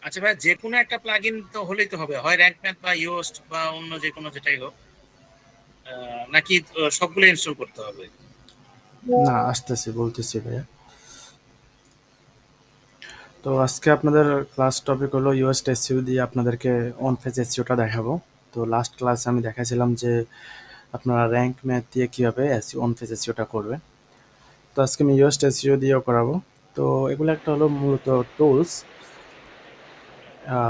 আচ্ছা ভাই, যে কোনো একটা প্লাগইন তো হলেই তো হবে, হয় র্যাঙ্ক ম্যাথ বা ইয়োস্ট বা অন্য যে কোনো যেটাই হোক, নাকি সবগুলো ইনস্টল করতে হবে? না, আসতেছি, বলতেছি ভাইয়া। তো আজকে আপনাদের ক্লাস টপিক হলো ইউএস এসইও দিয়ে আপনাদেরকে অন পেজ এসইওটা দেখাবো। তো লাস্ট ক্লাসে আমি দেখাছিলাম যে আপনারা র্যাঙ্ক ম্যাথ দিয়ে কীভাবে এসইও অন পেজ এসইওটা করবেন। তো আজকে আমি ইউএস এসইও দিয়েও করাবো। তো এগুলো একটা হলো মূলত টুলস।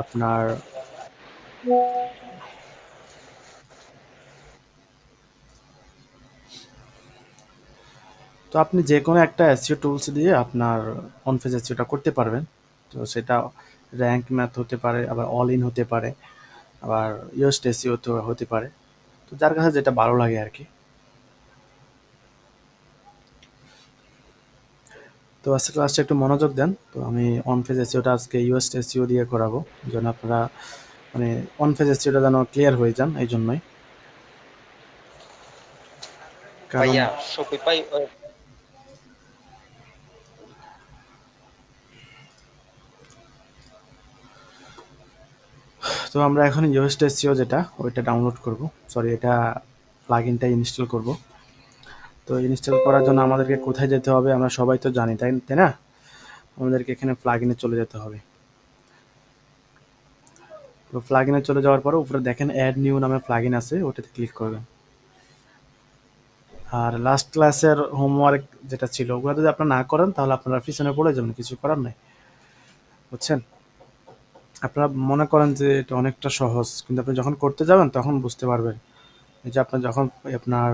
আপনার তো আপনি যে কোনো একটা এসইও টুলস দিয়ে আপনার অন পেজ এসইওটা করতে পারবেন। তো সেটা র্যাঙ্ক ম্যাথ হতে পারে, আবার অল ইন হতে পারে, আবার ইউএস এসইও তো হতে পারে। তো যার কাছে যেটা ভালো লাগে আর কি। তো আজকে ক্লাসটা একটু মনোযোগ দেন। তো আমি অন পেজ এসইওটা আজকে ইউএস এসইও দিয়ে করাবো, যেন আপনারা মানে অন পেজ এসইওটা যেন ক্লিয়ার হয়ে যান, এই জন্যই। কারণ ভাইয়া শপিফাই তো আমরা এখন ইউএস এসইও যেটা ওইটা ডাউনলোড করব, সরি এটা প্লাগইনটা ইনস্টল করব। তো ইনস্টল করার জন্য আমাদেরকে কোথায় যেতে হবে আমরা সবাই তো জানি, তাই তাই না? আমাদেরকে এখানে প্লাগইনে চলে যেতে হবে। তো প্লাগইনে চলে যাওয়ার পরে উপরে দেখেন অ্যাড নিউ নামে প্লাগইন আছে, ওটাতে ক্লিক করবেন। আর লাস্ট ক্লাসের হোমওয়ার্ক যেটা ছিল ওগুলো যদি আপনারা না করেন তাহলে আপনারা পিছনে পড়ে যাবেন, কিছু করার নাই, বুঝছেন? আপনারা মনে করেন যে এটা অনেকটা সহজ, কিন্তু আপনি যখন করতে যাবেন তখন বুঝতে পারবেন। এই যে আপনার যখন আপনার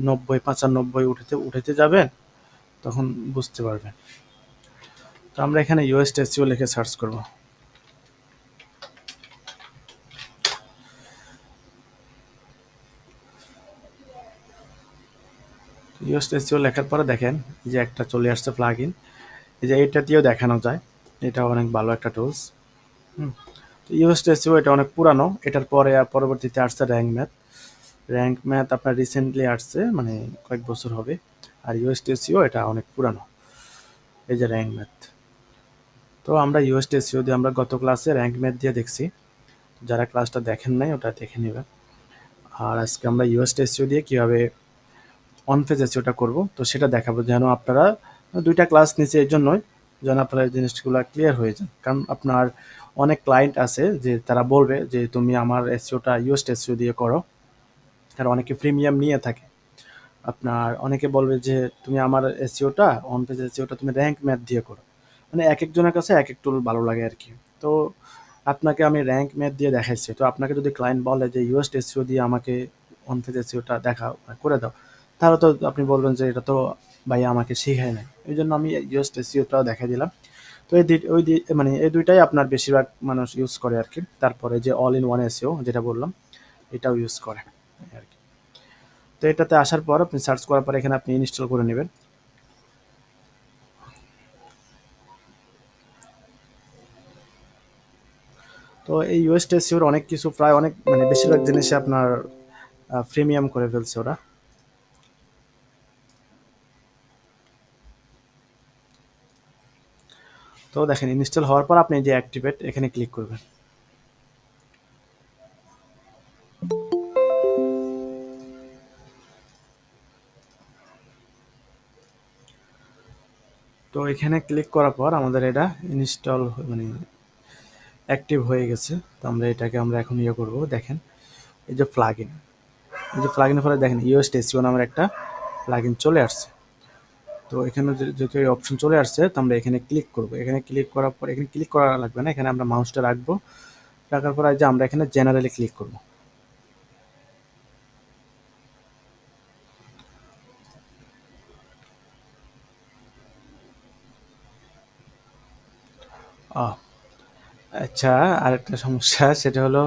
90 95 উঠাতে উঠাতে যাবেন তখন বুঝতে পারবেন। তো আমরা এখানে ইউএস এসইও লিখে সার্চ করব। ইউএস এসইও লেখার পরে দেখেন এই যে একটা চলে আসছে প্লাগইন, এই যে এটা দিয়েও দেখানো যায়। এটা অনেক ভালো একটা টুলস। হুম। তো ইউএস এসইও এটা অনেক পুরানো, এটার পরে আর পরবর্তীতে আসছে র্যাঙ্ক ম্যাথ। র্যাঙ্ক ম্যাথ আপনার রিসেন্টলি আসছে, মানে কয়েক বছর হবে। আর ইউএস এসইও এটা অনেক পুরানো, এই যে র্যাঙ্ক ম্যাথ। তো আমরা ইউএস এসইও দিয়ে আমরা গত ক্লাসে র্যাঙ্ক ম্যাথ দিয়ে দেখছি। যারা ক্লাসটা দেখেন নাই ওটা দেখে নেবেন। আর আজকে আমরা ইউএস এসইও দিয়ে কীভাবে অন পেজ এসইওটা করব তো সেটা দেখাবো, যেন আপনারা দুইটা ক্লাস নিচে এই জন্যই যেন আপনারা এই জিনিসগুলো ক্লিয়ার হয়ে যান। কারণ আপনার অনেক ক্লায়েন্ট আছে যে তারা বলবে যে তুমি আমার এসইওটা ইউএস এসইও দিয়ে করো, আর অনেকে প্রিমিয়াম নিয়ে থাকে। আপনার অনেকে বলবে যে তুমি আমার এসইওটা অন পেজ এসইওটা তুমি র্যাঙ্ক ম্যাথ দিয়ে করো। মানে এক একজনের কাছে এক এক টুল ভালো লাগে আর কি। তো আপনাকে আমি র্যাঙ্ক ম্যাথ দিয়ে দেখাইছি, তো আপনাকে যদি ক্লায়েন্ট বলে যে ইউএস এসইও দিয়ে আমাকে অন পেজ এসইওটা দেখাও করে দাও, তাহলে তো আপনি বলবেন যে এটা তো ভাই আমাকে শিখায় নাই, এই জন্য আমি ইউএস এসইওটাও দেখাই দিলাম। তো মানে এই দুইটাই আপনার বেশিরভাগ মানুষ ইউজ করে আর কি। তারপরে যে অল ইন ওয়ান এসইও যেটা বললাম এটাও ইউজ করে আর কি। তো এটাতে আসার পর আপনি সার্চ করার পর এখানে আপনি ইনস্টল করে নেবেন। তো এই ইউএস এসইওর অনেক কিছু প্রায় অনেক মানে বেশিরভাগ জিনিসে আপনার প্রিমিয়াম করে ফেলছে ওরা। তো দেখেন ইনস্টল হওয়ার পর আপনি যে অ্যাক্টিভেট এখানে ক্লিক করবেন। তো এখানে ক্লিক করার পর আমাদের এটা ইনস্টল মানে অ্যাক্টিভ হয়ে গেছে। তো আমরা এটাকে আমরা এখন ইয়ে করব। দেখেন এই যে প্লাগইন, এই যে প্লাগইনের পরে দেখেন ইউএস এসইও নামের একটা প্লাগইন চলে আসছে। তো এখানে যেহেতু এই অপশন চলে আসছে তো আমরা এখানে ক্লিক করব। এখানে ক্লিক করার পর এখানে ক্লিক করা লাগবে না, এখানে আমরা মাউসটা রাখবো, রাখার পর যে আমরা এখানে জেনারেলি ক্লিক করব। আহ আচ্ছা, আরেকটা সমস্যা সেটা হলো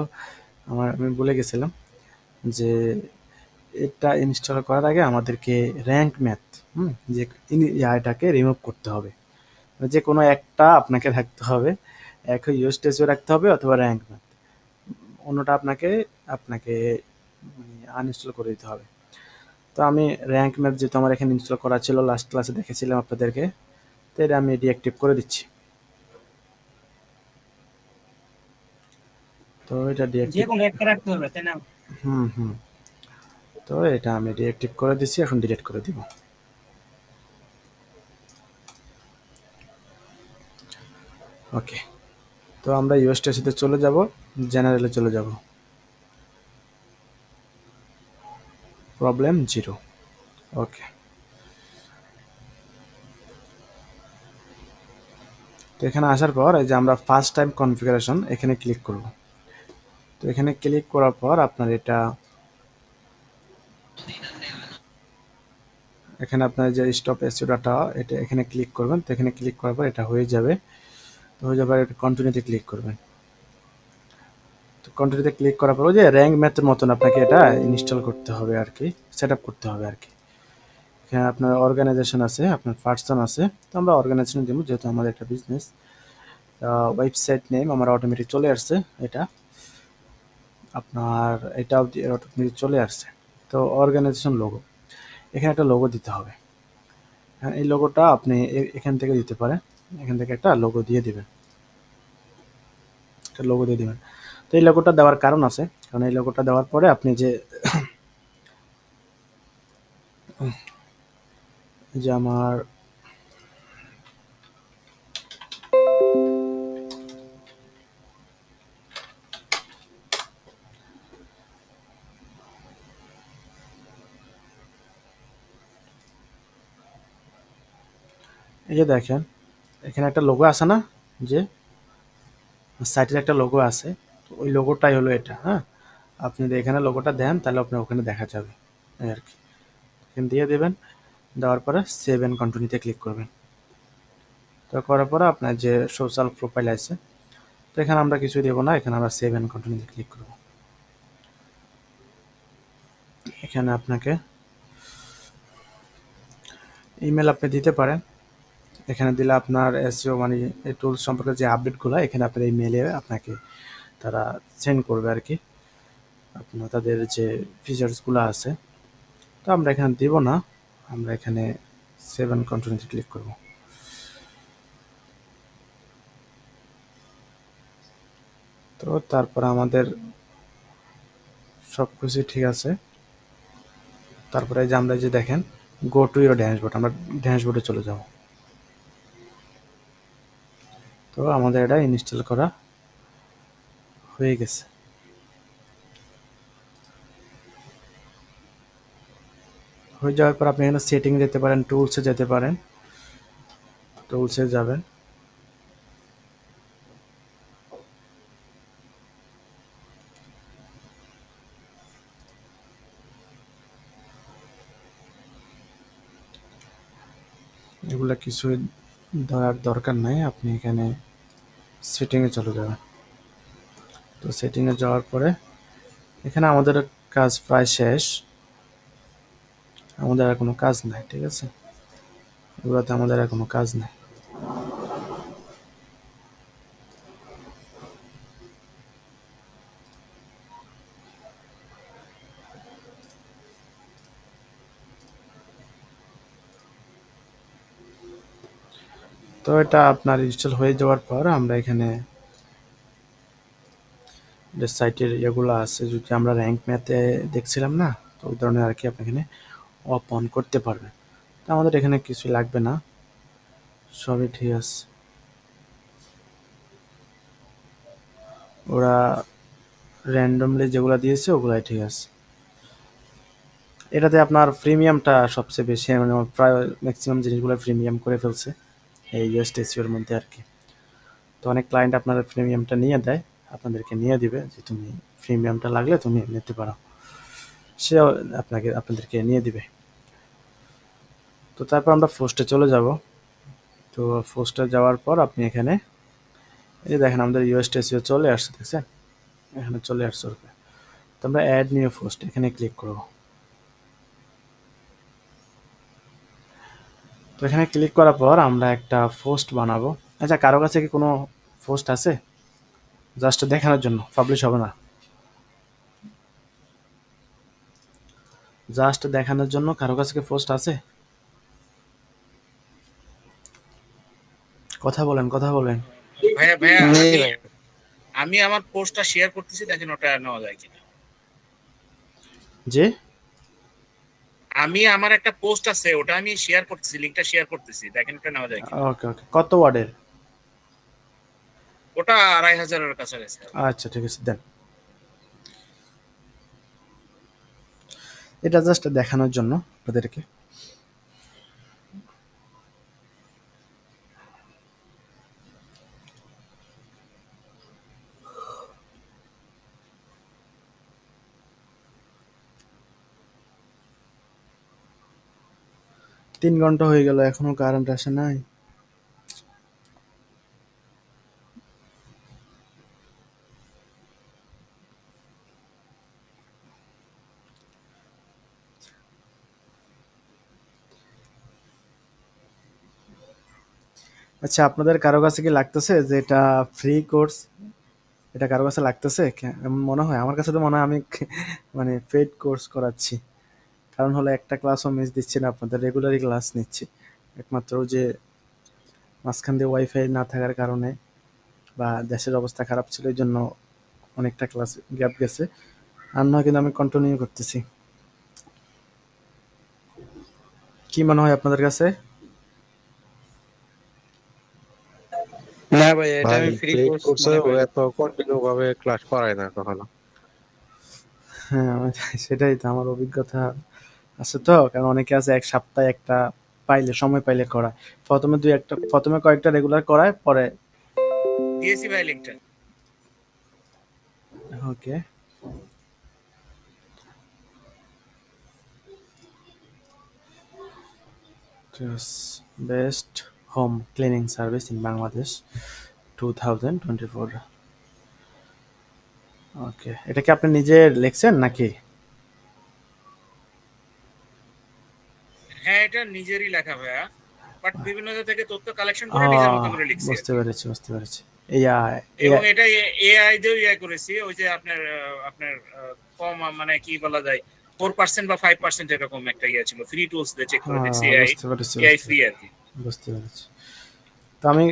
আমি বলে গেছিলাম যে এটা ইনস্টল করার আগে আমাদেরকে র্যাঙ্ক ম্যাথ যে এটাকে রিমুভ করতে হবে। যে কোনো একটা আপনাকে রাখতে হবে, এক হয় ইউএস টেস্টও রাখতে হবে অথবা র্যাঙ্ক ম্যাথ, অন্যটা আপনাকে আপনাকে মানে আনইনস্টল করে দিতে হবে। তো আমি র্যাঙ্ক ম্যাথ যেহেতু আমার এখানে ইনস্টল করা ছিল, লাস্ট ক্লাসে দেখেছিলাম আপনাদেরকে, তো এটা আমি ডিঅ্যাক্টিভ করে দিচ্ছি। তো এটা যে ডিএক্টিভ, কোনো একটা রাখতে হবে তাই না? হুম, তো এটা আমি ডিএক্টিভ করে দিছি, এখন ডিলিট করে দিব। ওকে, তো আমরা ইউএসটিসিতে চলে যাব, জেনারেলে চলে যাব, প্রবলেম জিরো। ওকে, তো এখানে আসার পর এই যে আমরা ফার্স্ট টাইম কনফিগারেশন এখানে ক্লিক করব। তো এখানে ক্লিক করার পর আপনার এটা, এখানে আপনার যে স্টপ এসইও ডাটা এটা এখানে ক্লিক করবেন। তো এখানে ক্লিক করার পর এটা হয়ে যাবে, তো হয়ে যাবে এটা কন্টিনিউতে ক্লিক করবেন। তো কন্টিনিউতে ক্লিক করার পর ওই যে র্যাঙ্ক ম্যাথের মতন আপনাকে এটা ইনস্টল করতে হবে আর কি, সেট আপ করতে হবে আর কি। এখানে আপনার অর্গানাইজেশন আছে, আপনার পার্সন আছে, তো আমরা অর্গানাইজেশন দেবো যেহেতু আমাদের একটা বিজনেস। ওয়েবসাইট নেম আমার অটোমেটিক চলে আসছে, এটা আপনার এটা অটোমেটিক চলে আসছে। তো অর্গানাইজেশন লোগো, এখানে একটা লোগো দিতে হবে। হ্যাঁ, এই লোগোটা আপনি এখান থেকে দিতে পারেন, এখান থেকে একটা লোগো দিয়ে দিবেন, একটা লোগো দিয়ে দিবেন। তো এই লোগোটা দেওয়ার কারণ আছে, কারণ এই লোগোটা দেওয়ার পরে আপনি যে যে আমার এই যে দেখেন এখানে একটা লোগো আছে না, যে সাইটের একটা লোগো আছে, তো ওই লোগোটাই হলো এটা। হ্যাঁ, আপনি যদি এখানে লোগোটা দেন তাহলে আপনার ওখানে দেখা যাবে, এই আর কি। এখানে দিয়ে দেবেন, দেওয়ার পরে সেভ অ্যান্ড কন্টিনিউতে ক্লিক করবেন। তো করার পরে আপনার যে সোশ্যাল প্রোফাইল আছে, তো এখানে আমরা কিছুই দেবো না, এখানে আমরা সেভ অ্যান্ড কন্টিনিউতে ক্লিক করব। এখানে আপনাকে ইমেল আপনি দিতে পারেন, এখানে দিলে আপনার এসইও মানে এই টুলস সম্পর্কে যে আপডেটগুলো এখানে আপনার এই মেলে আপনাকে তারা সেন্ড করবে আর কি, আপনার তাদের যে ফিচার্সগুলো আছে। তো আমরা এখানে দিব না, আমরা এখানে সেভ অ্যান্ড কন্টিনিউতে ক্লিক করব। তো তারপর আমাদের সব কিছু ঠিক আছে। তারপরে এই যে আমরা যে দেখেন গো টু ইউর ড্যাশবোর্ড, আমরা ড্যাশবোর্ডে চলে যাব। তো আমাদের এটা ইনস্টল করা হয়ে গেছে। হয়ে যাওয়ার পর আপনি এখানে সেটিং যেতে পারেন, টুলসে যেতে পারেন, টুলসে যাবেন। এগুলা কিছুই দেওয়ার দরকার নাই, আপনি এখানে সেটিংয়ে চলে যাবেন। তো সেটিংয়ে যাওয়ার পরে এখানে আমাদের কাজ প্রায় শেষ, আমাদের আর কোনো কাজ নাই, ঠিক আছে, এগুলোতে আমাদের আর কোনো কাজ নাই। তো এটা আপনার ইনস্টল হয়ে যাওয়ার পর আমরা এখানে যে সাইটের ইয়েগুলো আছে, যদি আমরা র্যাঙ্ক ম্যাথে দেখছিলাম না, তো ওই ধরনের আর কি আপনি এখানে অফ অন করতে পারবেন। তো আমাদের এখানে কিছু লাগবে না, সবই ঠিক আছে। ওরা র্যান্ডমলি যেগুলো দিয়েছে ওগুলাই ঠিক আছে। এটাতে আপনার প্রিমিয়ামটা সবচেয়ে বেশি, মানে প্রায় ম্যাক্সিমাম জিনিসগুলো প্রিমিয়াম করে ফেলছে এই ইউএসটিসিওর মধ্যে আর কি। তো অনেক ক্লায়েন্ট আপনার প্রিমিয়ামটা নিয়ে দেয়, আপনাদেরকে নিয়ে দিবে যে তুমি প্রিমিয়ামটা লাগলে তুমি নিতে পারো, সে আপনাদেরকে নিয়ে দিবে। তো তারপর আমরা পোস্টে চলে যাব। তো পোস্টে যাওয়ার পর আপনি এখানে এই যে দেখেন আমাদের ইউএসটিসিও চলে আসছে, দেখছেন এখানে চলে আসছে ওরকম। তো আমরা অ্যাড নিউ পোস্ট এখানে ক্লিক করব। তো এখানে ক্লিক করার পর আমরা একটা পোস্ট বানাবো। আচ্ছা, কারো কাছে কি কোনো পোস্ট আছে জাস্ট দেখানোর জন্য, পাবলিশ হবে না, জাস্ট দেখানোর জন্য কারো কাছে কি পোস্ট আছে? কথা বলেন, কথা বলেন। ভাইয়া ভাইয়া জি আমি ভাই। আমি আমার পোস্টটা শেয়ার করতেছি, দেখেন ওটা নেওয়া যায় কিনা। যে আমি আমার একটা পোস্ট আছে, ওটা আমি শেয়ার করতেছি, লিঙ্কটা শেয়ার করতেছি, দেখেন ওটা নেওয়া যায় কিনা। ওকে ওকে, কত ওয়ার্ডের? ওটা 2500-এর কাছাকাছি হবে। আচ্ছা ঠিক আছে, দেন। এটা জাস্ট দেখানোর জন্য আপনাদেরকে। তিন ঘন্টা হয়ে গেল, এখনো কারেন্ট আসে নাই। আচ্ছা, আপনাদের কারো কাছে কি লাগতেছে যে এটা ফ্রি কোর্স? এটা কারো কাছে লাগতেছে? এমন মনে হয়, আমার কাছে তো মনে হয় আমি মানে পেইড কোর্স করাচ্ছি। কারণ হলো একটা ক্লাসও মিস দিচ্ছি না, আপনাদের রেগুলারই ক্লাস নিচ্ছি। একমাত্র যে মাঝখান দিয়ে ওয়াইফাই না থাকার কারণে বা দেশের অবস্থা খারাপ ছিল এই জন্য অনেকটা ক্লাস গ্যাপ গেছে। আর নয় কিন্তু আমি কন্টিনিউ করতেছি। কি মনে হয় আপনাদের কাছে? না ভাই, এটা ভাই আমি ফ্রি পেইড কোর্স কোর্সে মনে ও করি না। এত কন্টিনিউ ভাবে ক্লাস করায় না কখনো। হ্যাঁ, সেটাই তো আমার অভিজ্ঞতা আছে তো। কারণ অনেকে আছে এক সপ্তাহে একটা পাইলে, সময় পাইলে করায়। প্রথমে কয়েকটা রেগুলার করায়, পরে দিয়েছি ভাই লিঙ্কটা। Okay. Best home cleaning service in Bangladesh 2024। Okay, এটা কি আপনি নিজে লিখছেন নাকি? হ্যাঁ, এটা নিজেরই লেখা ভাইয়া, বাট বিভিন্ন জায়গা থেকে তথ্য কালেকশন করে নিজের মতো আহ, করে লিখছি আর বুঝতে কি। পেরেছি বুঝতে পেরেছি। এআই এবং এআই এটা এআই দিয়েও ইয়ে করেছি, ওই যে আপনার কম মানে কি বলা যায়, 4% বা 5% এরকম একটা ইয়ে ছিল, ফ্রি টুলস দিয়ে চেক করে দেখছি, এআই বুঝতে পেরেছি এআই বুঝতে ফ্রি আর কি। বুঝতে পেরেছি। তো আমি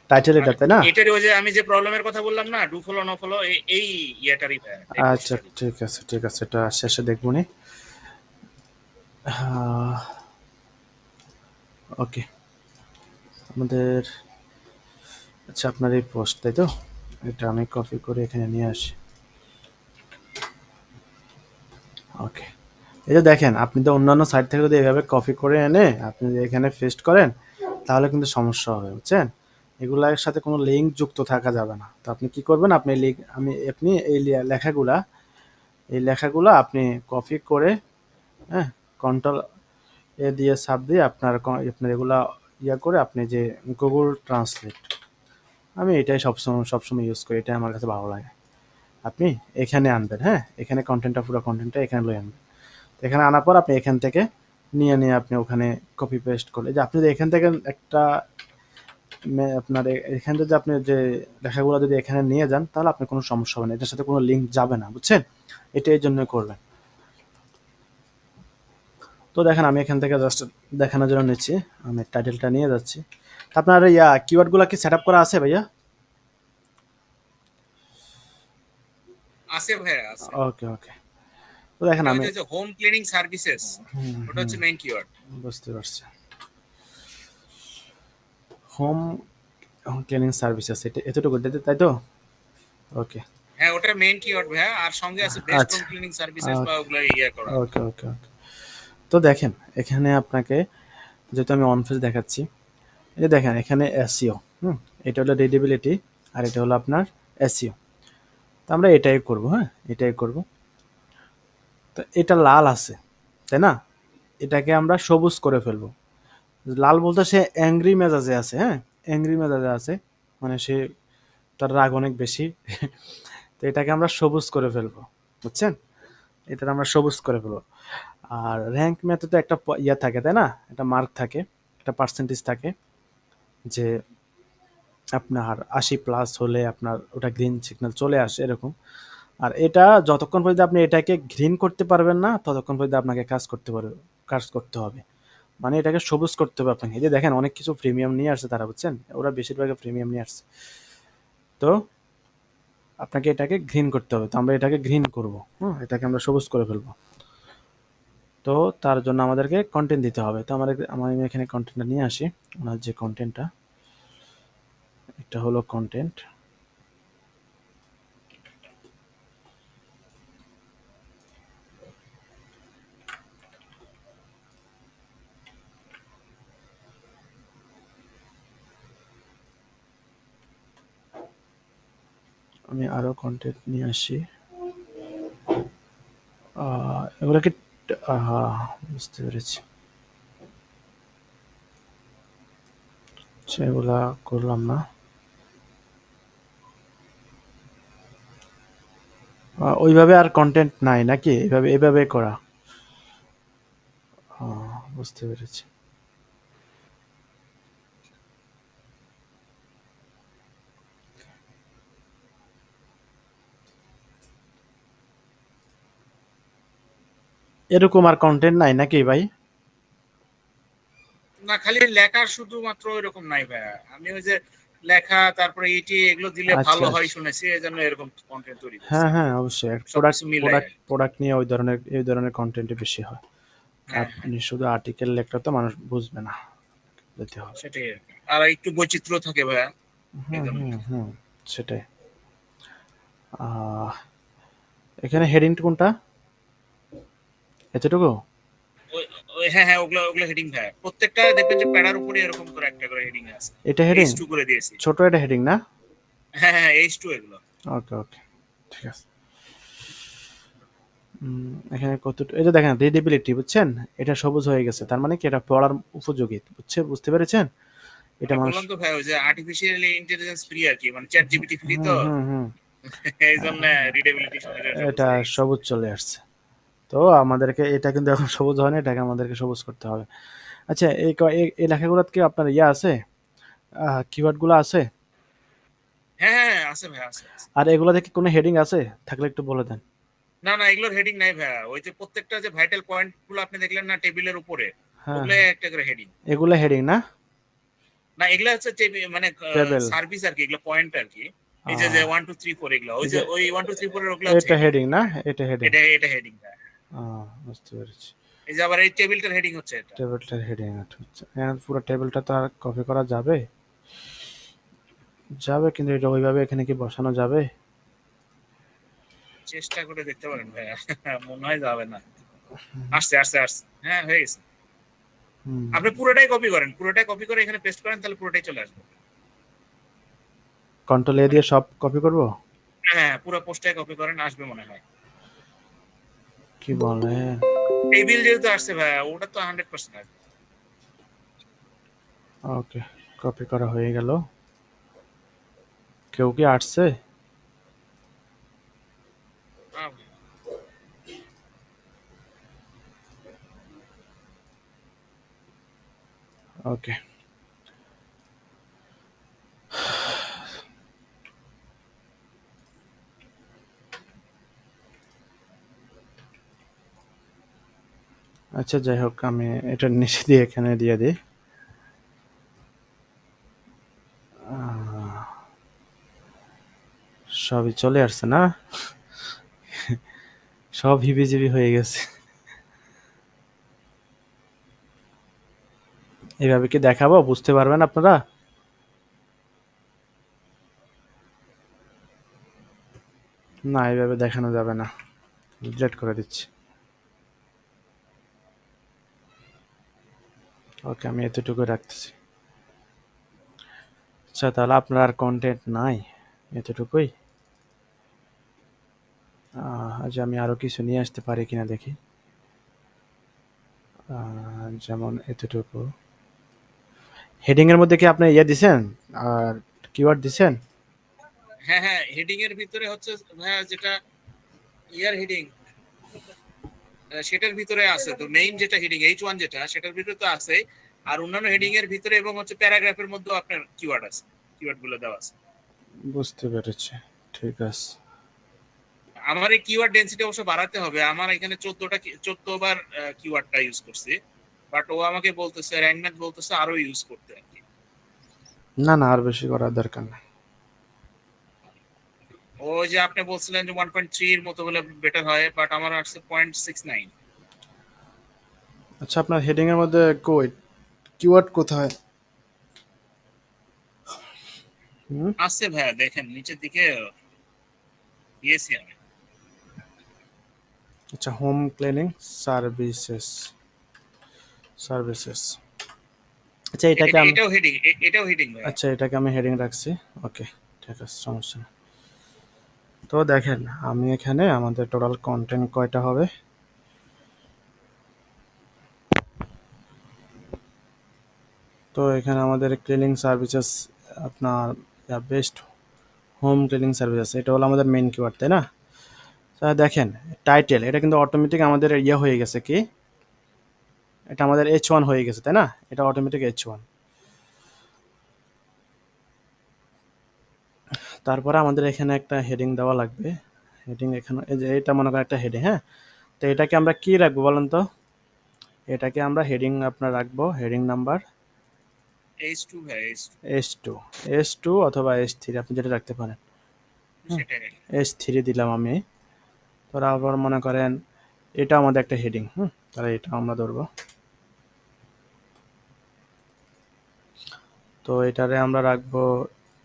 টাইটেল আর এটা, তাই না? এটার ওই যে আমি যে প্রবলেমের কথা বললাম না, ডু ফলো নো ফলো, এই ইয়েটারই ভাইয়া, এই আচ্ছা পোস্টটারই। ঠিক আছে ঠিক আছে, এটা শেষে দেখবনি। ওকে, আমাদের, আচ্ছা আপনার এই পোস্ট, তাই তো? এটা আমি কপি করে এখানে নিয়ে আসি। ওকে, এই যে দেখেন, আপনি তো অন্যান্য সাইট থেকে যদি এভাবে কপি করে এনে আপনি যদি এখানে পেস্ট করেন তাহলে কিন্তু সমস্যা হবে, বুঝছেন? এগুলার সাথে কোনো লিঙ্ক যুক্ত থাকা যাবে না। তো আপনি কি করবেন, আপনি লিঙ্ক, আপনি এই লেখাগুলা, এই লেখাগুলা আপনি কপি করে, হ্যাঁ, কন্ট্রোল এ দিয়ে চাপ দিয়ে আপনার এগুলা ইয়া করে আপনি যে গুগল ট্রান্সলেট, আমি এটাই সবসময় ইউজ করি, এটাই আমার কাছে ভালো লাগে। আপনি এখানে আনবেন, হ্যাঁ, এখানে পুরো কন্টেন্টটা এখানে লয়ে আনবেন। তো এখানে আনার পর আপনি এখান থেকে নিয়ে আপনি ওখানে কপি পেস্ট করলে, যে আপনি যদি এখান থেকে একটা আপনার এখান থেকে আপনি যে লেখাগুলো যদি এখানে নিয়ে যান তাহলে আপনার কোনো সমস্যা হবে না, এটার সাথে কোনো লিঙ্ক যাবে না, বুঝছেন? এটা এই জন্য করবেন। তো দেখেন আমি এখান থেকে জাস্ট দেখানোর জন্য নিচ্ছি, আমি টাইটেলটা নিয়ে যাচ্ছি। তো আপনার কিওয়ার্ডগুলো কি সেট আপ করা আছে ভাইয়া? আছে ভাইয়া, আছে। ওকে ওকে, তো দেখেন এটা ওই আমি, যে হোম ক্লিনিং সার্ভিসেস, হুম ওটা হুম, হচ্ছে মেইন কিওয়ার্ড। বুঝতে পারছি। হোম ক্লিনিং সার্ভিসেস, এটা এতটুকু, তাই তো? ওকে। হ্যাঁ, ওটা মেইন কিওয়ার্ড ভাইয়া, আর সঙ্গে আছে বেস্ট হোম আচ্ছা, ক্লিনিং সার্ভিসেস বা ওগুলো ইয়ে করা আর কি। ওকে ওকে ওকে। তো দেখেন এখানে আপনাকে, যেহেতু আমি অন পেজ দেখাচ্ছি, এই যে দেখেন এখানে এসইও, হুম, এটা হলো রিডেবিলিটি, আর এটা হলো আপনার এসইও। তো আমরা এটাই করব, হ্যাঁ, এটাই করব। তো এটা লাল আছে, তাই না? এটাকে আমরা সবুজ করে ফেলবো। লাল বলতে সে অ্যাংরি মেজাজে আছে, হ্যাঁ, অ্যাংরি মেজাজে আছে, মানে সে, তার রাগ অনেক বেশি। তো এটাকে আমরা সবুজ করে ফেলবো, বুঝছেন? এটা আমরা সবুজ করে ফেলবো। আর র্যাঙ্ক ম্যাথে তো একটা ইয়া থাকে, তাই না? একটা মার্ক থাকে, একটা পার্সেন্টেজ থাকে, যে আপনার 80+ হলে আপনার ওটা গ্রিন সিগন্যাল চলে আসে এরকম। আর এটা যতক্ষণ পর্যন্ত আপনি এটাকে গ্রিন করতে পারবেন না ততক্ষণ পর্যন্ত আপনাকে কাজ করতে হবে। মানে এটাকে সবুজ করতে হবে আপনাকে। এই যে দেখেন অনেক কিছু প্রিমিয়াম নিয়ে আসছে তারা, বুঝছেন? ওরা বেশিরভাগ প্রিমিয়াম নিয়ে আসছে। তো আপনাকে এটাকে গ্রিন করতে হবে। তো আমরা এটাকে গ্রিন করব। এটাকে আমরা সবুজ করে ফেলবো। তো তার জন্য আমাদেরকে কন্টেন্ট দিতে হবে। তো আমি এখানে কন্টেন্টটা নিয়ে আসি। ওনার যে কন্টেন্টটা, এটা হলো কন্টেন্ট। আমি আরো কন্টেন্ট নিয়ে আসি। এগুলো কি বুঝতে পেরেছি। আচ্ছা, এগুলা করলাম না। ওইভাবে আর কন্টেন্ট নাই নাকি? এইভাবে করা। বুঝতে পেরেছি। এরকম আর কন্টেন্ট নাই নাকি ভাই? না, খালি লেখা শুধুমাত্র এরকম নাই ভাইয়া। আমি ওই যে লেখা তারপরে ইটি এগুলো দিলে আচ্ছা, ভালো হয় আচ্ছা। শুনেছি, এজন্য এরকম কন্টেন্ট তৈরি করছি। হ্যাঁ, হ্যাঁ, অবশ্যই। প্রোডাক্ট সবকিছু মিলাই প্রোডাক্ট প্রোডাক্ট নিয়ে এই ধরনের কন্টেন্টই বেশি হয়। হ্যাঁ হ্যাঁ, আপনি শুধু আর্টিকেল লেখলে তো মানুষ বুঝবে না। যেতে হবে। সেটাই আর কি। আর একটু বৈচিত্র্য থাকে ভাইয়া, এই হুম, জন্য। হুম, হুম। সেটাই। আহ, এখানে হেডিং কোনটা? এতটুকু? ওই হ্যাঁ হ্যাঁ, ওগুলো ওগুলো হেডিং ভাইয়া। প্রত্যেকটা দেখবেন যে প্যারার উপরে এরকম করে একটা করে হেডিং আছে। এটা হেডিং? H2 করে দিয়েছি। ছোট এটা হেডিং না? হ্যাঁ হ্যাঁ, H2 এগুলো। ওকে, ওকে। ঠিক আছে। এখানে এই যে দেখেন রিডেবিলিটি, বুঝছেন? এটা সবুজ হয়ে গেছে। তার মানে কি এটা পড়ার উপযোগী। বুঝতে পেরেছেন? এটা মানে মানুষ। বললাম তো ভাই, ওই যে আর্টিফিশিয়াল ইন্টেলিজেন্স ফ্রি আর কি, মানে চ্যাট জিপিটি ফ্রি হুম, তো, হুম, হুম। এই জন্য রিডেবিলিটি সঙ্গে সবুজ এটা হয়ে গেছে। সবুজ চলে আসছে। তো আমাদেরকে এটা কিন্তু এখন সবুজ হয় না, এটাকে আমাদেরকে সবুজ করতে হবে। আচ্ছা, এই লেখাগুলোতে কি আপনার আছে? কিওয়ার্ড গুলো আছে? হ্যাঁ হ্যাঁ হ্যাঁ, আছে ভাই, আছে আছে। আর এগুলোতে কি কোনো হেডিং আছে? থাকলে একটু বলে দেন। না না, এগুলোর হেডিং নাই ভাইয়া। ওই যে প্রত্যেকটা যে ভাইটাল পয়েন্ট গুলো আপনি দেখলেন না টেবিলের উপরে, হ্যাঁ, ওগুলো একটা করে হেডিং। এগুলো হেডিং না? না, এগুলা হচ্ছে মানে টেবিল। সার্ভিস আর কি, এগুলো পয়েন্ট আর কি। এই যে 1 2 3 4 এগুলো, ওই এই যে যে ওই 1 2 3 4 এর ওগুলো হচ্ছে এটা হেডিং আর হেডিং কি না? ভাইয়া। এটা হেডিং। এটা হেডিং ভাইয়া। বুঝতে পেরেছি। এই যে আবার এই টেবিলটার হেডিং হচ্ছে এটা। টেবিলটার হেডিং হচ্ছে এখন পুরো টেবিলটা তো আর কপি করা যাবে? যাবে, কিন্তু এটা ওইভাবে এখানে কি বসানো যাবে? চেষ্টা করে দেখতে পারেন ভাইয়া। মনে হয় যাবে না। আসছে আসছে আসছে, হ্যাঁ হয়ে গেছে। হুম। আপনি পুরোটাই কপি করেন, পুরোটাই কপি করে এখানে পেস্ট করেন, তাহলে পুরোটাই চলে আসবে। কন্ট্রোল এ মানে দিয়ে সব কপি করব? হ্যাঁ, পুরো পোস্টটাই কপি করেন, আসবে মনে হয়। কি বলেন? টেবিল যেহেতু আসছে ভাইয়া, ওটা তো 100% আসবে। ওকে, কপি করা হয়ে গেল। কেউ কি আসছে? ভাইয়া। ওকে। আচ্ছা, যাই হোক, আমি এটা নিচে দিয়ে এখানে দিয়ে দিই। আহ, সবই চলে আসছে না? সব হিবিজিবি হয়ে গেছে। এইভাবে কি দেখাবো? বুঝতে পারবেন আপনারা? না, এইভাবে দেখানো যাবে না। ডিলিট করে দিচ্ছি। ওকে, আমি এতটুকু রাখতেছি। আচ্ছা, তাহলে আপনার আর কন্টেন্ট নাই? এতটুকুই? আজ আমি আরো কিছু নিয়ে আসতে পারি কিনা দেখি। যেমন এতটুকু। হেডিং এর মধ্যে কি আপনি দিছেন? আর কিওয়ার্ড দিছেন? হ্যাঁ হ্যাঁ, হেডিং এর ভিতরে হচ্ছে ভাইয়া যেটা ইয়ার হেডিং, সেটার ভিতরে আছে তো। মেইন যেটা হেডিং H1 যেটা, সেটার ভিতরে তো আছে। আর অন্যান্য হেডিং এর ভিতরে এবং হচ্ছে প্যারাগ্রাফের মধ্যে আপনার কিওয়ার্ড আছে, কিওয়ার্ড গুলো দেওয়া আছে। বুঝতে পেরেছি। ঠিক আছে। আমার এই কিওয়ার্ড ডেনসিটি অবশ্য বাড়াতে হবে। আমার এখানে 14 বার কিওয়ার্ডটা ইউজ করছি, বাট ও আমাকে বলতেছে, র্যাঙ্কম্যান বলতেছে আরো ইউজ করতে আর কি। না, না, আর বেশি করার দরকার নেই। ও ওই যে আপনি বলছিলেন যে 1.3 এর মতো হলে বেটার হয়, বাট আমার আসছে 0.69। আচ্ছা আপনার হেডিং এর মধ্যে কই কিওয়ার্ড কোথায়? হুম, আসছে ভাইয়া, দেখেন নিচের দিকে দিয়েছি আমি। আচ্ছা হোম ক্লিনিং সার্ভিসেস, সার্ভিসেস। আচ্ছা এটাকে আমি, এটাও হেডিং, এটাও হেডিং ভাইয়া। আচ্ছা এটাকে আমি হেডিং রাখছি। ওকে, ঠিক আছে, সমস্যা নেই। তো দেখেন আমি এখানে আমাদের টোটাল কন্টেন্ট কয়টা হবে, তো এখানে আমাদের ক্লিনিং সার্ভিসেস আপনার বেস্ট হোম ক্লিনিং সার্ভিসেস, এটা হলো আমাদের মেইন কিওয়ার্ড, তাই না? তা দেখেন টাইটেল, এটা কিন্তু অটোমেটিক আমাদের ইয়ে হয়ে গেছে কি, এটা আমাদের H1 হয়ে গেছে, তাই না? এটা অটোমেটিক H1। তারপরে আমাদের এখানে একটা হেডিং দেওয়া লাগবে। হেডিং এখানে এই যে এটা মনে করেন একটা হেডিং, হ্যাঁ। তো এটাকে আমরা কি রাখবো বলেন তো? এটাকে আমরা হেডিং আপনার রাখবো হেডিং নাম্বার H2 ভাই, H2 S2, S2 অথবা S3 আপনি যেটা রাখতে পারেন। হুম, সেটাই। S3 দিলাম আমি। তারপর মনে করেন এটা আমাদের একটা হেডিং, তাহলে এটা আমরা ধরবো। তো এটারে আমরা রাখবো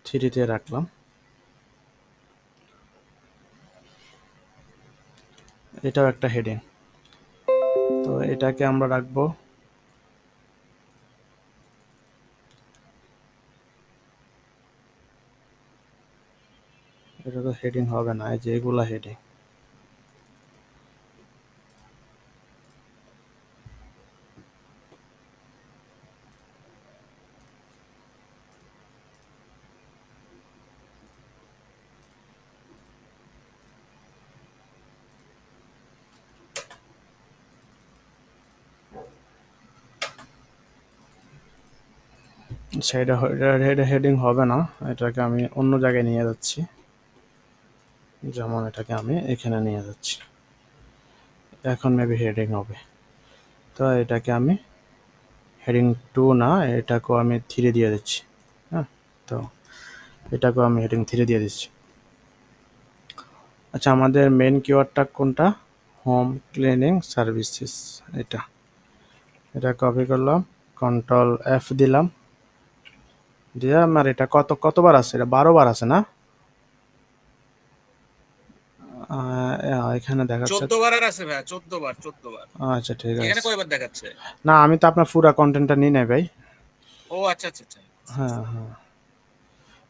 3-তে রাখলাম। এটাও একটা হেডিং, তো এটাকে আমরা রাখবো, এটা তো হেডিং হবে না, এই যে এগুলা হেডিং। সেটা এটা হেডিং হবে না, এটাকে আমি অন্য জায়গায় নিয়ে যাচ্ছি। যেমন এটাকে আমি এখানে নিয়ে যাচ্ছি, এখন মেবি হেডিং হবে। তো এটাকে আমি হেডিং 2 না, এটাকেও আমি 3 দিয়ে দিচ্ছি। হ্যাঁ, তো এটাকেও আমি হেডিং 3 দিয়ে দিচ্ছি। আচ্ছা আমাদের মেন কিওয়ার্ডটা কোনটা? Home cleaning services. এটা এটা কপি করলাম, কন্ট্রোল F দিলাম, দিয়ে আমার এটা কতবার আছে? এটা 12 বার আছে না? এখানে দেখাচ্ছে। 14 বার আছে ভাইয়া, 14 বার, 14 বার। আচ্ছা ঠিক এখানে আছে। কয়বার দেখাচ্ছে? না আমি তো আপনার পুরা কন্টেন্টটা নিই নাই ভাই। ও আচ্ছা আচ্ছা আচ্ছা। হ্যাঁ হ্যাঁ,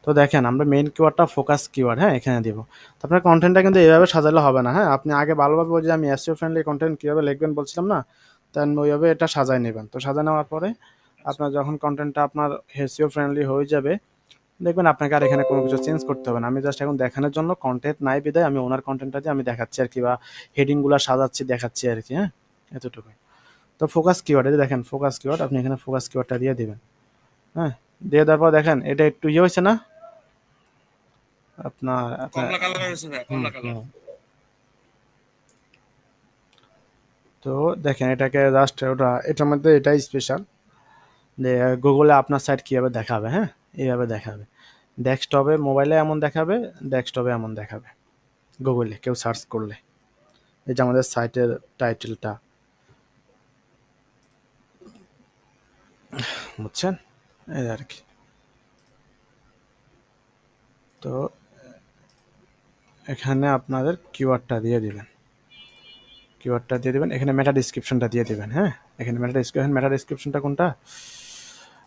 তো দেখেন আমরা মেইন কিওয়ার্ডটা ফোকাস কিওয়ার্ড, হ্যাঁ, এখানে দিব। তো আপনার কন্টেন্টটা কিন্তু এইভাবে সাজালে হবে না, হ্যাঁ। আপনি আগে ভালোভাবে ওই যে আমি এসইও ফ্রেন্ডলি কন্টেন্ট কীভাবে লিখবেন বলছিলাম না, দেন ওইভাবে এটা সাজায় নেবেন। তো সাজায় নেওয়ার পরে আপনার যখন কন্টেন্টটা আপনার এসইও ফ্রেন্ডলি হয়ে যাবে, দেখবেন আপনাকে আর এখানে কোনো কিছু চেঞ্জ করতে হবে না। আমি জাস্ট এখন দেখানোর জন্য কন্টেন্ট নাই বিদায় আমি ওনার কন্টেন্টটা দিয়ে আমি দেখাচ্ছি আর কি, বা হেডিংগুলো সাজাচ্ছি দেখাচ্ছি আর কি, হ্যাঁ, এতটুকুই। তো ফোকাস কিওয়ার্ড, এই যে দেখেন ফোকাস কিওয়ার্ড, আপনি এখানে ফোকাস কিওয়ার্ডটা দিয়ে দিবেন। হ্যাঁ, দিয়ে দেওয়ার পর দেখেন এটা একটু ইয়ে হয়েছে না আপনার আপনার কমলা কালার হয়েছে ভাইয়া, হুম কমলা কালার। হুম। তো দেখেন এটাকে জাস্ট ওটা, এটার মধ্যে এটাই স্পেশাল যে গুগলে আপনার সাইট কীভাবে দেখাবে, হ্যাঁ, এইভাবে দেখাবে। ডেস্কটপে মোবাইলে এমন দেখাবে, ডেস্কটপে এমন দেখাবে গুগলে কেউ সার্চ করলে। এই যে আমাদের সাইটের টাইটেলটা, বুঝছেন, এই আর কি। তো এখানে আপনাদের কিওয়ার্ডটা দিয়ে দিবেন, কিওয়ার্ডটা দিয়ে দিবেন, এখানে মেটা ডিসক্রিপশনটা দিয়ে দিবেন, হ্যাঁ। এখানে মেটা ডিসক্রিপশনটা কোনটা?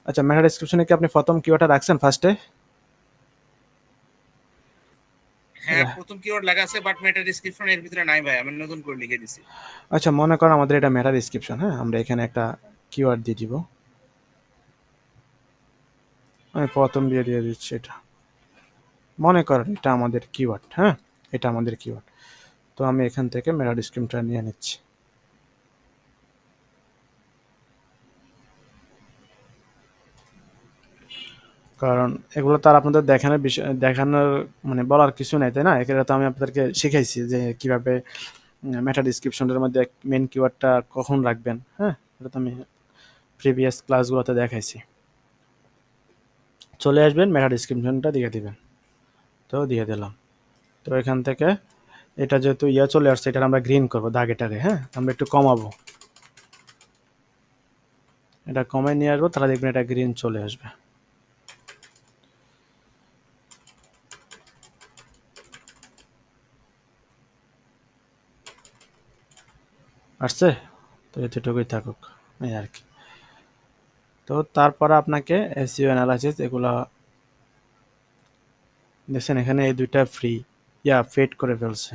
আচ্ছা মেটা ডিসক্রিপশনে কি আপনি প্রথম কিওয়ার্ডটা রাখছেন ফার্স্টে? হ্যাঁ প্রথম কিওয়ার্ড লেখা আছে, বাট মেটা ডেসক্রিপশন এর ভিতরে নাই ভাই, আমি নতুন করে লিখে দিছি। আচ্ছা মনে করেন আমাদের এটা মেটা ডিসক্রিপশন, হ্যাঁ, আমরা এখানে একটা কিওয়ার্ড দিয়ে দিব, আমি প্রথম দিয়ে দিচ্ছি এটা। মনে করেন এটা আমাদের কিওয়ার্ড, হ্যাঁ, এটা আমাদের কিওয়ার্ড। তো আমি এখান থেকে মেটা ডিসক্রিপশনটা নিয়ে নিচ্ছি। কারণ এগুলো তো আর আপনাদের দেখানোর বিষয়, দেখানোর মানে বলার কিছু নাই, তাই না? এখানে তো আমি আপনাদেরকে শিখাইছি যে কিভাবে মেটা ডিসক্রিপশনের মধ্যে মেন কিওয়ার্ডটা কখন রাখবেন, হ্যাঁ, এটা তো আমি প্রিভিয়াস ক্লাসগুলোতে দেখাইছি। চলে আসবেন মেটা ডিসক্রিপশনটা দিয়ে দিবেন, তো দিয়ে দিলাম। তো এখান থেকে এটা যেহেতু চলে আসছে, এটা আমরা গ্রিন করবো দাগেটাকে। হ্যাঁ, আমরা একটু কমাবো, এটা কমায় নিয়ে আসবো, তাহলে দেখবেন এটা গ্রিন চলে আসবে। আসছে? তো এতটুকুই থাকুক, এই আর কি। তো তারপরে আপনাকে এসইও অ্যানালাইসিস এগুলা দেখছেন, এখানে এই দুইটা ফ্রি ফেড করে ফেলছে।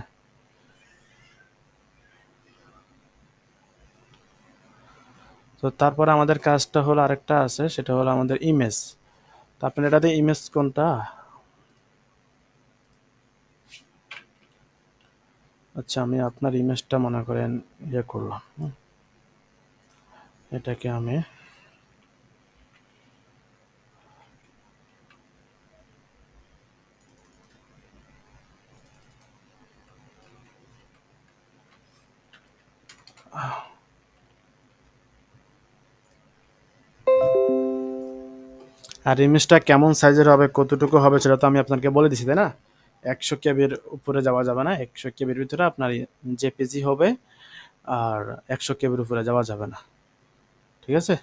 তো তারপরে আমাদের কাজটা হলো, আরেকটা আছে, সেটা হলো আমাদের ইমেজ। তো আপনার এটাতে ইমেজ কোনটা? আচ্ছা, আমি আপনার ইমেজটা মনে করেন করলাম। এটাকে আমি আর ইমেজটা কেমন সাইজের হবে, কতটুকু হবে, সেটা তো আমি আপনাকে বলে দিছি, তাই না? 100 কেবির উপরে যাওয়া যাবে না, 100 কেবির ভিতরে আপনার জেপিজি হবে, আর 100 কেবির উপরে যাওয়া যাবে না, ঠিক আছে?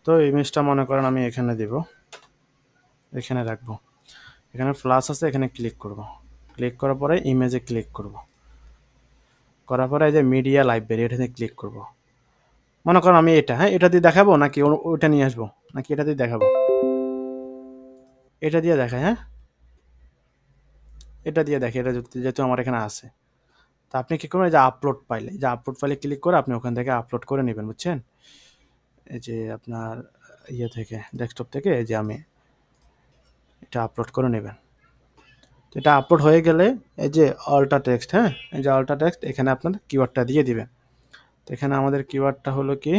তো ইমেজটা মনে করেন আমি এখানে দিব, এখানে রাখবো। এখানে প্লাস আছে, এখানে ক্লিক করব। ক্লিক করার পরে ইমেজে ক্লিক করব। করার পরে এই যে মিডিয়া লাইব্রেরি, এটাতে ক্লিক করব। মনে করেন আমি এটা দিয়ে দেখাবো, নাকি ওইটা নিয়ে আসবো, নাকি এটা দিয়ে দেখাবো? এটা দিয়ে দেখায়, হ্যাঁ, এটা দিয়ে দেখে, এটা যেহেতু আমার এখানে আছে। তা আপনি কি করবেন, এই যে আপলোড ফাইলে, ক্লিক করে আপনি ওখান থেকে আপলোড করে নেবেন, বুঝছেন? এই যে আপনার থেকে, ডেস্কটপ থেকে, এই যে আমি এটা আপলোড করে নেবেন। এটা আপলোড হয়ে গেলে এই যে অল্টা টেক্সট, হ্যাঁ, এই যে অল্টা টেক্সট, এখানে আপনার কিওয়ার্ডটা দিয়ে দিবেন। তো এখানে আমাদের কিওয়ার্ডটা হলো কি,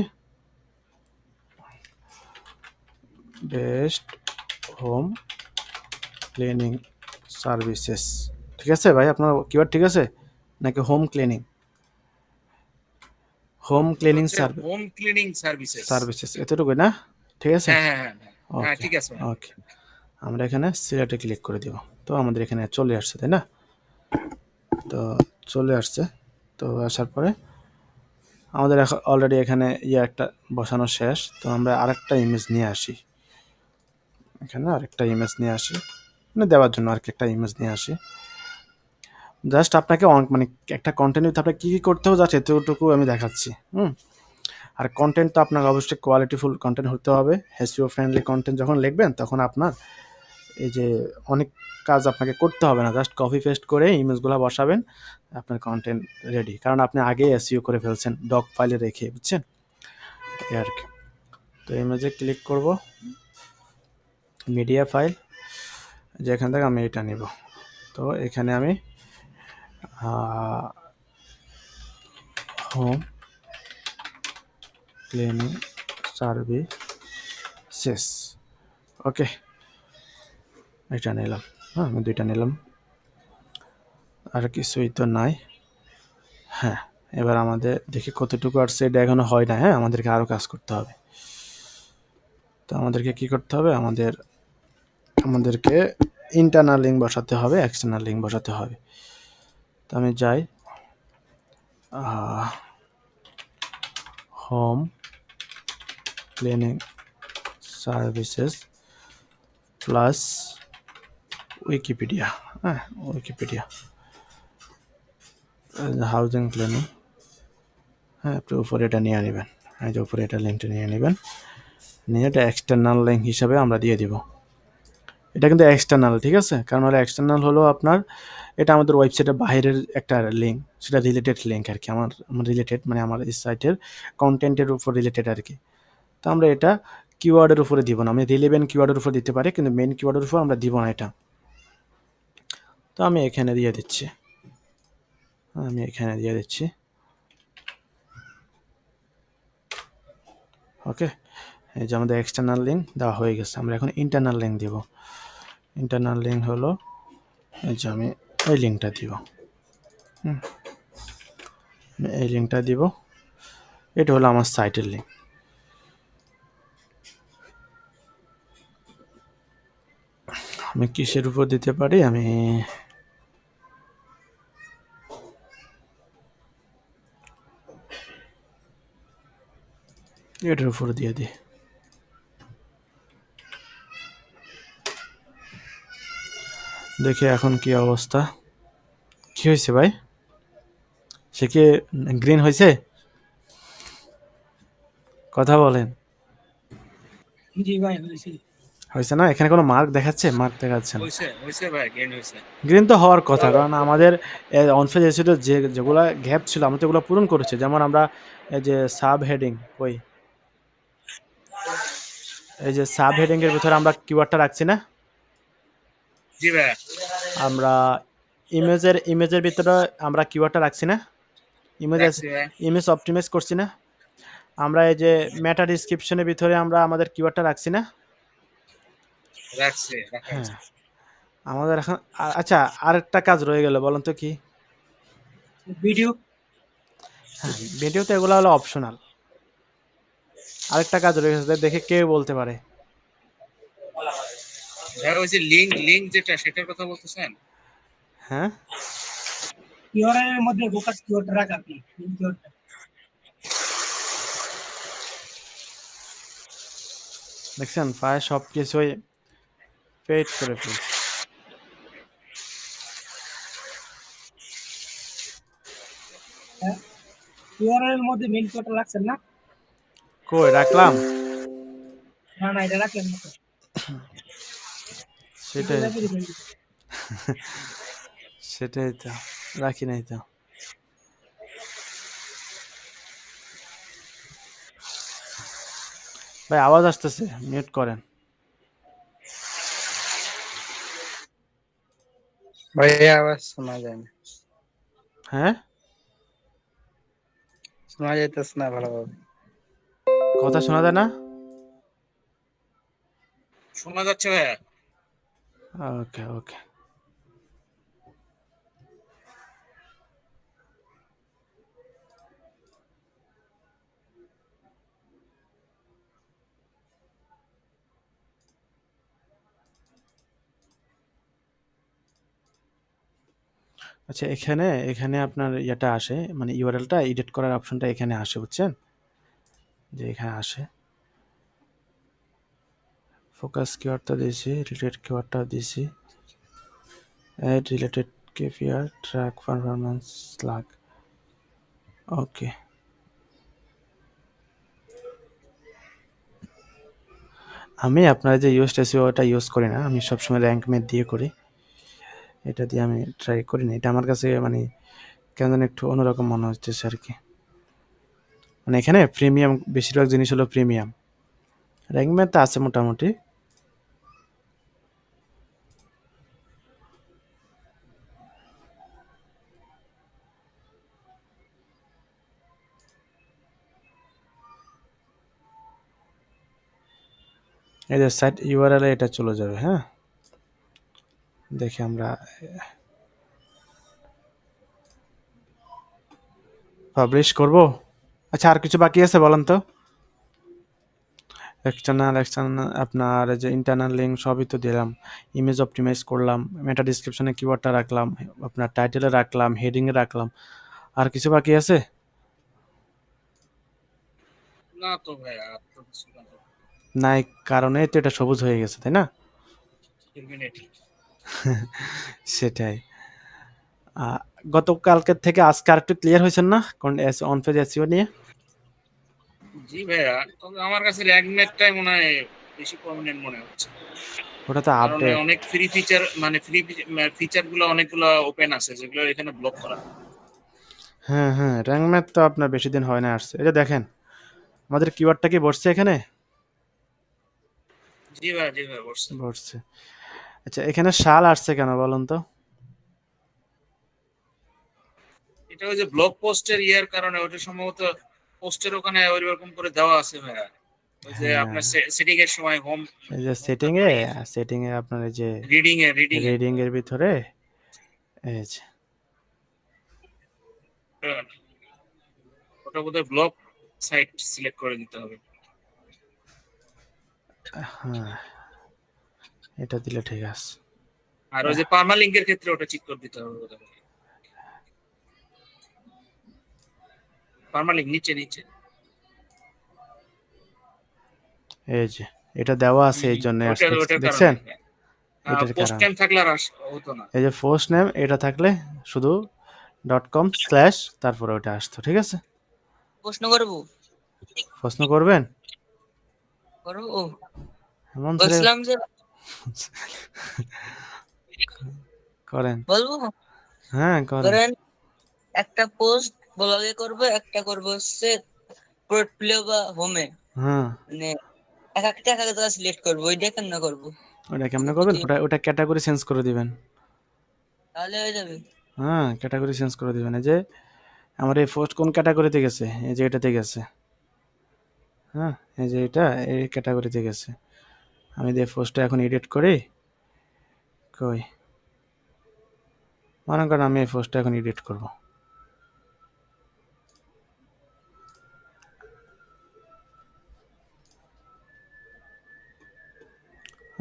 বেস্ট হোম ক্লিনিং সার্ভিসেস। ঠিক আছে ভাই, আপনার কিওয়ার্ড ঠিক আছে নাকি home cleaning? Home cleaning home cleaning services. Services, এতটুকুই না? ঠিক আছে, হ্যাঁ হ্যাঁ হ্যাঁ হ্যাঁ, ওকে ঠিক আছে ভাই। ওকে। আমরা এখানে সিলেক্টে ক্লিক করে দিব। তো আমাদের এখানে চলে আসছে, তাই না? তো চলে আসছে। তো আসার পরে আমাদের অলরেডি এখানে একটা বসানো শেষ। তো আমরা আরেকটা ইমেজ নিয়ে আসি, এখানে আরেকটা ইমেজ নিয়ে আসি, মানে দেওয়ার জন্য আর কি একটা ইমেজ নিয়ে আসি। জাস্ট আপনাকে মানে একটা কন্টেন্ট আপনাকে কী কী করতে হবে, জাস্ট এতটুকু আমি দেখাচ্ছি। আর কন্টেন্ট তো আপনার অবশ্যই কোয়ালিটিফুল কন্টেন্ট হতে হবে। এসইও ফ্রেন্ডলি কন্টেন্ট যখন লিখবেন, তখন আপনার এই যে অনেক কাজ আপনাকে করতে হবে না, জাস্ট কপি পেস্ট করে ইমেজগুলো বসাবেন, আপনার কন্টেন্ট রেডি। কারণ আপনি আগে এসইও করে ফেলছেন ডক ফাইলে রেখে, বুঝছেন? এই আর কি। তো ইমেজে ক্লিক করব, মিডিয়া ফাইল, যেখান থেকে আমি এটা নিব। তো এখানে আমি হোম ক্লিনিং সার্ভিসেস, ওকে, এটা নিলাম। হ্যাঁ, আমি দুইটা নিলাম, আর কিছুই তো নাই। হ্যাঁ, এবার আমাদের দেখি কতটুকু আসছে, এটা এখনো হয় না। হ্যাঁ, আমাদেরকে আরও কাজ করতে হবে। তো আমাদেরকে কি করতে হবে, আমাদেরকে ইন্টারনাল লিঙ্ক বসাতে হবে, এক্সটার্নাল লিঙ্ক বসাতে হবে। তো আমি যাই home cleaning services plus Wikipedia. হ্যাঁ, উইকিপিডিয়া হাউজিং ক্লিনিং। হ্যাঁ, আপনি উপরে এটা নিয়ে নেবেন, এই যে উপরে এটা লিঙ্কটা নিয়ে নেবেন, নিয়ে এটা এক্সটার্নাল লিঙ্ক হিসাবে আমরা দিয়ে দিব। এটা কিন্তু এক্সটার্নাল, ঠিক আছে? কারণ হলো এক্সটার্নাল হলো আপনার, এটা আমাদের ওয়েবসাইটের বাইরের একটা লিঙ্ক, সেটা রিলেটেড লিঙ্ক আর কি, আমার রিলেটেড, মানে আমার এই সাইটের কন্টেন্টের উপর রিলেটেড আর কি। তো আমরা এটা কিওয়ার্ডের উপরে দিব না, আমি রিলেভেন্ট কিওয়ার্ডের উপর দিতে পারি, কিন্তু মেন কিওয়ার্ডের উপর আমরা দিব না এটা। তো আমি এখানে দিয়ে দিচ্ছি, ওকে। এই যে আমাদের এক্সটার্নাল লিঙ্ক দেওয়া হয়ে গেছে। আমরা এখন ইন্টারনাল লিঙ্ক দিব। ইন্টারনাল লিঙ্ক হলো এই যে আমি এই লিঙ্কটা দিব। এই লিঙ্কটা দিব। এটা হলো আমার সাইটের লিঙ্ক। আমি কিসের উপর দিতে পারি? আমি এটার উপর দিয়ে দিই। দেখি এখন কি অবস্থা। কি হয়েছে ভাই? সে কি গ্রিন হয়েছে? কথা বলেন। জি ভাই হয়েছে। হয়েছে না? এখানে কোনো মার্ক দেখাচ্ছে? মার্ক দেখাচ্ছে না। হয়েছে ভাই, গেন হয়েছে। গ্রিন তো হওয়ার কথা, কারণ আমাদের অনফেজ এসিডের যেগুলা গ্যাপ ছিল আমরা তো এগুলো পূরণ করেছি। যেমন আমরা এই যে সাব হেডিং, ওই এই যে সাব হেডিং এর ভিতরে আমরা কিওয়ার্ডটা রাখছি না? জি ভাই, আমরা ইমেজের ভিতরে আমরা কিওয়ার্ডটা রাখছি না? ইমেজ রাখছি ভাই, ইমেজ অপটিমাইজ করছি না? আমরা এই যে মেটা ডিসক্রিপশনের ভিতরে আমরা আমাদের কিওয়ার্ডটা রাখছি না? রাখছি, রাখা হ্যাঁ। হয়েছে। আমাদের এখন আচ্ছা, আরেকটা কাজ রয়ে গেল, বলুন তো কি? ভিডিও। হ্যাঁ, ভিডিও তো এগুলো হলো অপশনাল। আরেকটা কাজ রয়ে গেছে, দেখে কে বলতে পারে? ভাই ওই যে লিঙ্ক যেটা, সেটার কথা বলতেছেন? হ্যাঁ, কিওয়ার্ডের মধ্যে ফোকাস কিওয়ার্ড রাখা আপনি কিওয়ার্ডটা। দেখছেন প্রায় সব কিছুই পেইড করে ফেলছে। হ্যাঁ, কিওয়ার্ডের মধ্যে মেইন কিওয়ার্ডটা রাখছেন না? কই রাখলাম? না না, এটা রাখেন না তো। সেটাই তো, সেটাই তো, রাখি নাই তো। ভাই আওয়াজ আসতেছে, মিউট করেন। ভাই আওয়াজ শোনা যায় না, হ্যাঁ, শোনা যাইতেছে না ভালোভাবে। কথা শোনা যায় না? শোনা যাচ্ছে ভাইয়া। ওকে ওকে। আচ্ছা, এখানে এখানে আপনার ইয়েটা আসে, মানে ইউআরএলটা এডিট করার অপশনটা এখানে আসে, বুঝছেন? যে এখানে আসে ফোকাস কিওয়ার্ডটা দিয়েছি, রিলেটেড কিওয়ার্ডটা দিয়েছি, add related KPR track performance লাগ। ওকে, আমি আপনার যে ইউএস এসইওটা ইউজ করি না, আমি সবসময় র্যাঙ্ক মেট দিয়ে করি। এটা দিয়ে আমি ট্রাই করি না, এটা আমার কাছে মানে কেন জানি একটু অন্যরকম মনে হচ্ছে আর কি। মানে এখানে প্রিমিয়াম, বেশিরভাগ জিনিস হলো প্রিমিয়াম। র্যাঙ্ক ম্যাথ আছে মোটামুটি। এই যে সাইট ইউআরএল এটা চলে যাবে। হ্যাঁ, দেখি আমরা পাবলিশ করব। আচ্ছা, আর কিছু বাকি আছে বলেন তো? এক্সটার্নাল আপনার যে ইন্টারনাল লিঙ্ক সবই তো দিলাম, ইমেজ অপটিমাইজ করলাম, মেটা ডিসক্রিপশনে কিওয়ার্ডটা রাখলাম, আপনার টাইটেলে রাখলাম, হেডিংয়ে রাখলাম। আর কিছু বাকি আছে? না তো ভাইয়া, আর তো কিছু না তো। নাই, কারণে তো এটা সবুজ হয়ে গেছে, তাই না? Terminate। সেটাই। গতকালকের থেকে আজকে আর একটু ক্লিয়ার হয়েছেন না অন পেজ এসইও নিয়ে? জি ভাইয়া, তবে আমার কাছে র্যাগনেটটাই মনে হয় বেশি প্রমিনেন্ট মনে হচ্ছে। ওটা তো কারণ আপডেট। অনেক ফ্রি ফিচার, মানে ফ্রি ফিচার গুলো অনেকগুলো ওপেন আছে, যেগুলো এখানে ব্লক করা। হ্যাঁ হ্যাঁ, র্যাঙ্ক ম্যাথ তো আপনার বেশি দিন হয় না আসছে। এই যে দেখেন আমাদের কিওয়ার্ডটা কি বসছে এখানে? জি ভাই বলছে। বসছে। আচ্ছা, এখানে শাল আসছে কেন বলুন তো? এটা ওই যে ব্লগ পোস্টের ইয়ার কারণে, ওটা সম্ভবত পোস্টের ওখানে ওইরকম করে দেওয়া আছে ভাইয়া। ওই যে হ্যাঁ, আপনার সেটিং এর সময় হোম, এই যে তারপরে সেটিং এ আপনার এই যে রিডিং এ রিডিং এর ভিতরে এই যে ওটা বোধহয় ব্লক সাইট সিলেক্ট করে দিতে হবে। হ্যাঁ, এটা দিলে ঠিক আছে। আর ওই যে পার্মালিঙ্কের ক্ষেত্রে ওটা ঠিক করে দিতে হবে বোধহয়। পার্মালিঙ্ক নিচে নিচে। এই যে এটা দেওয়া আছে এই জন্য ওটার আসতেছে, ওটার দেখছেন? কারণে এটার পোস্ট কারণ টাইম থাকলে আর হতো না। এই যে ফার্স্ট নেম এটা থাকলে শুধু .com/ তারপরে ওটা আসতো, ঠিক আছে? প্রশ্ন করবো প্রশ্ন করবেন? করবো এমন ছেলে বলছিলাম যে করেন। বলবো হ্যাঁ, করেন। ধরেন একটা পোস্ট ব্লগে করবো, একটা করবো হচ্ছে পোর্টফোলিও বা হোমে, হ্যাঁ, মানে এক একটা সিলেক্ট করবো, ওইটা কেন করবো? ওটা কেমনে করবেন? ওটা ক্যাটাগরি চেঞ্জ করে দিবেন। তাহলে হয়ে যাবে। হ্যাঁ, ক্যাটাগরি চেঞ্জ করে দিবেন। এই যে আমার এই পোস্ট কোন ক্যাটাগরিতে গেছে, এই যে এটাতে গেছে। হ্যাঁ, এই যে এটা এই ক্যাটাগরিতে গেছে। আমি দিয়ে পোস্টটা এখন এডিট করি। কই, মনে করেন আমি এই পোস্টটা এখন এডিট করব।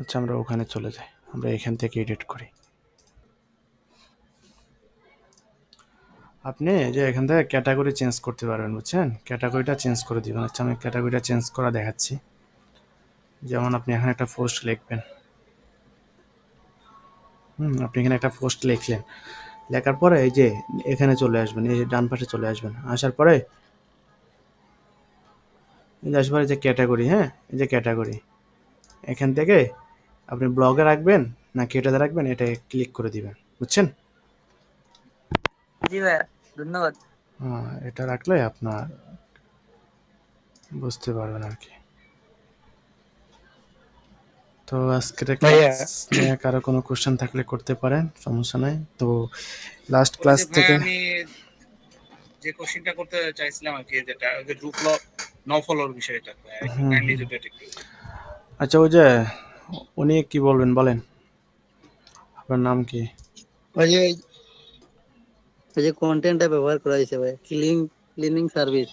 আচ্ছা, আমরা ওখানে চলে যাই, আমরা এখান থেকে এডিট করি। আপনি যে এখান থেকে ক্যাটাগরি চেঞ্জ করতে পারবেন, বুঝছেন? ক্যাটাগরিটা চেঞ্জ করে দিবেন। আচ্ছা, আমি ক্যাটাগরিটা চেঞ্জ করা দেখাচ্ছি। যেমন আপনি এখানে একটা পোস্ট লিখবেন। আপনি এখানে একটা পোস্ট লিখলেন, লেখার পরে এই যে এখানে চলে আসবেন, এই যে ডান পাশে চলে আসবেন। আসার পরে এই যে আসার পরে যে ক্যাটাগরি, হ্যাঁ, এই যে ক্যাটাগরি, এখান থেকে আপনি ব্লগে রাখবেন নাকি এটাতে রাখবেন, এটা ক্লিক করে দিবেন, বুঝছেন? জি ভাইয়া, ধন্যবাদ। হ্যাঁ, এটা রাখলে আপনার বুঝতে পারবেন আর কি। তো আজকের ভাইয়া ক্লাস নিয়ে কারো কোনো কোশ্চেন থাকলে করতে পারেন, সমস্যা নাই। তো লাস্ট ওই ক্লাস যে ভাই থেকে আমি যে কোশ্চেনটা করতে চাইছিলাম আর কি, যেটা ওই যে ডু ফলো নো ফলোর বিষয়টা, একটু কাইন্ডলি যদি এটা একটু আচ্ছা, ওই যে উনি কি বলবেন বলেন, আপনার নাম কি? ওই যে ওই যে কন্টেন্টটা ব্যবহার করা হয়েছে ভাই, ক্লিনিং সার্ভিস